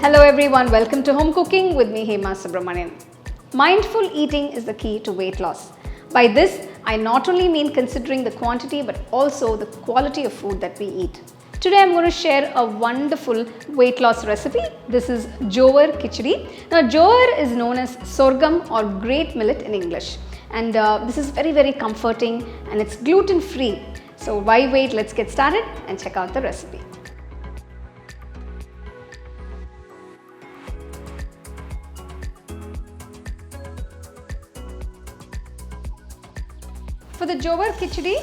Hello everyone, welcome to Home Cooking with me Hema Subramanian. Mindful eating is the key to weight loss. By this, I not only mean considering the quantity but also the quality of food that we eat. Today I'm going to share a wonderful weight loss recipe. This is Jowar Khichdi. Now Jowar is known as sorghum or great millet in English, and this is very comforting and it's gluten free. So why wait, let's get started and check out the recipe. For the Jowar Khichdi,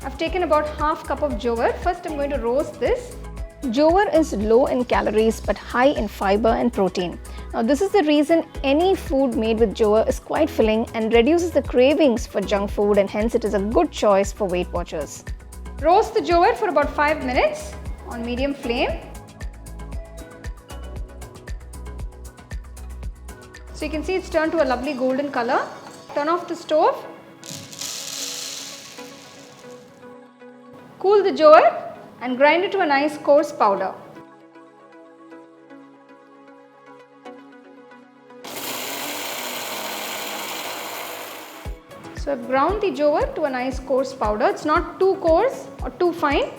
I've taken about half cup of jowar. First I'm going to roast this. Jowar is low in calories but high in fiber and protein. Now this is the reason any food made with jowar is quite filling and reduces the cravings for junk food, and hence it is a good choice for Weight Watchers. Roast the jowar for about 5 minutes on medium flame. So you can see it's turned to a lovely golden color. Turn off the stove. Cool the jowar and grind it to a nice coarse powder. So I've ground the jowar to a nice coarse powder. It's not too coarse or too fine.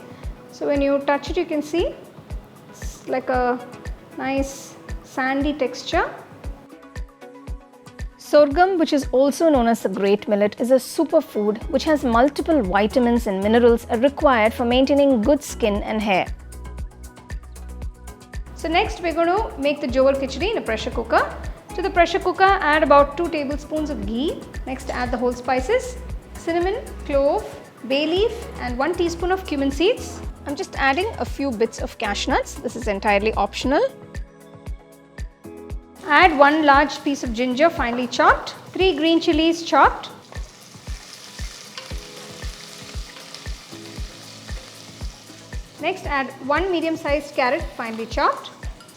So when you touch it, you can see it's like a nice sandy texture. Sorghum, which is also known as the great millet, is a superfood which has multiple vitamins and minerals required for maintaining good skin and hair. So next we're going to make the Jowar Khichdi in a pressure cooker. To the pressure cooker, add about 2 tablespoons of ghee. Next add the whole spices, cinnamon, clove, bay leaf and 1 teaspoon of cumin seeds. I'm just adding a few bits of cashew nuts. This is entirely optional. Add 1 large piece of ginger finely chopped, 3 green chilies chopped, next add 1 medium sized carrot finely chopped,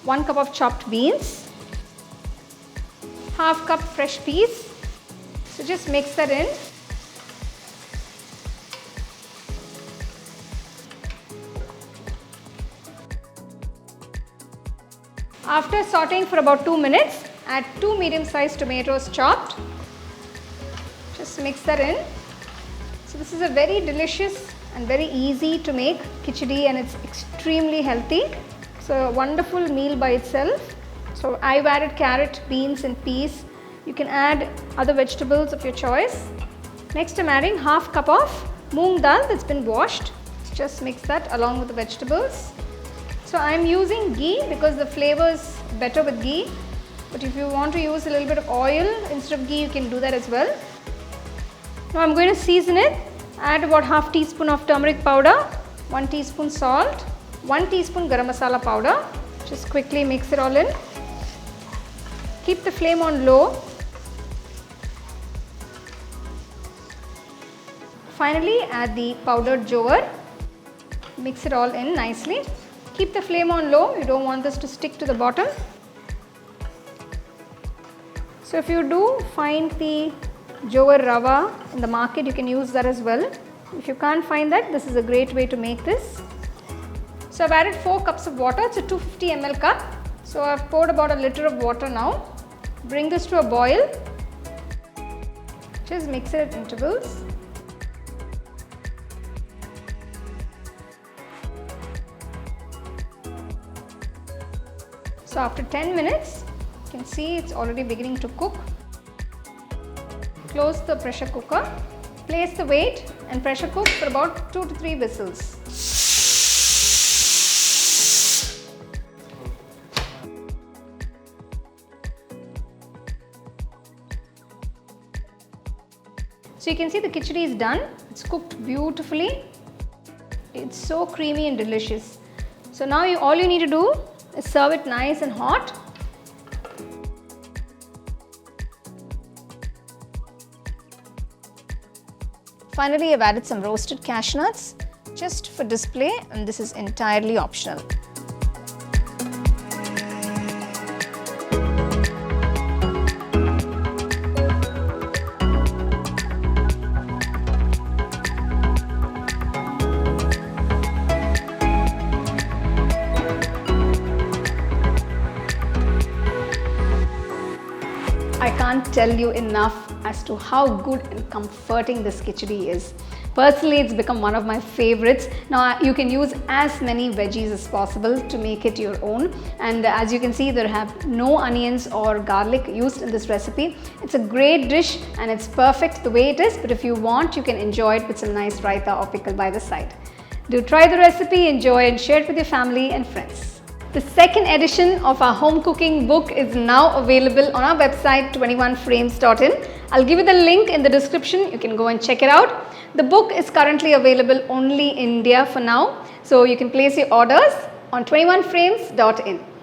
1 cup of chopped beans, half cup fresh peas. So just mix that in. After sauteing for about 2 minutes, add 2 medium-sized tomatoes chopped. Just mix that in. So this is a very delicious and very easy to make khichdi, and it's extremely healthy. So a wonderful meal by itself. So I've added carrot, beans and peas. You can add other vegetables of your choice. Next I'm adding half cup of Moong Dal that's been washed. Just mix that along with the vegetables. So I am using ghee because the flavor is better with ghee, but if you want to use a little bit of oil instead of ghee, you can do that as well. Now I am going to season it. Add about half teaspoon of turmeric powder, 1 teaspoon salt, 1 teaspoon Garam Masala powder. Just quickly mix it all in. Keep the flame on low. Finally add the powdered jowar. Mix it all in nicely. Keep the flame on low, you don't want this to stick to the bottom. So if you do find the jowar rava in the market, you can use that as well. If you can't find that, this is a great way to make this. So I've added 4 cups of water, it's a 250 ml cup. So I've poured about a liter of water now. Bring this to a boil. Just mix it at intervals. So after 10 minutes, you can see it's already beginning to cook. Close the pressure cooker. Place the weight and pressure cook for about 2 to 3 whistles. So you can see the khichdi is done. It's cooked beautifully. It's so creamy and delicious. So now all you need to do is serve it nice and hot. Finally, I've added some roasted cashew nuts just for display, and this is entirely optional. can't tell you enough as to how good and comforting this khichdi is. Personally, it's become one of my favorites. Now, you can use as many veggies as possible to make it your own. And as you can see, there have no onions or garlic used in this recipe. It's a great dish and it's perfect the way it is. But if you want, you can enjoy it with some nice raita or pickle by the side. Do try the recipe, enjoy and share it with your family and friends. The second edition of our home cooking book is now available on our website 21frames.in. I'll give you the link in the description. You can go and check it out. The book is currently available only in India for now, so you can place your orders on 21frames.in.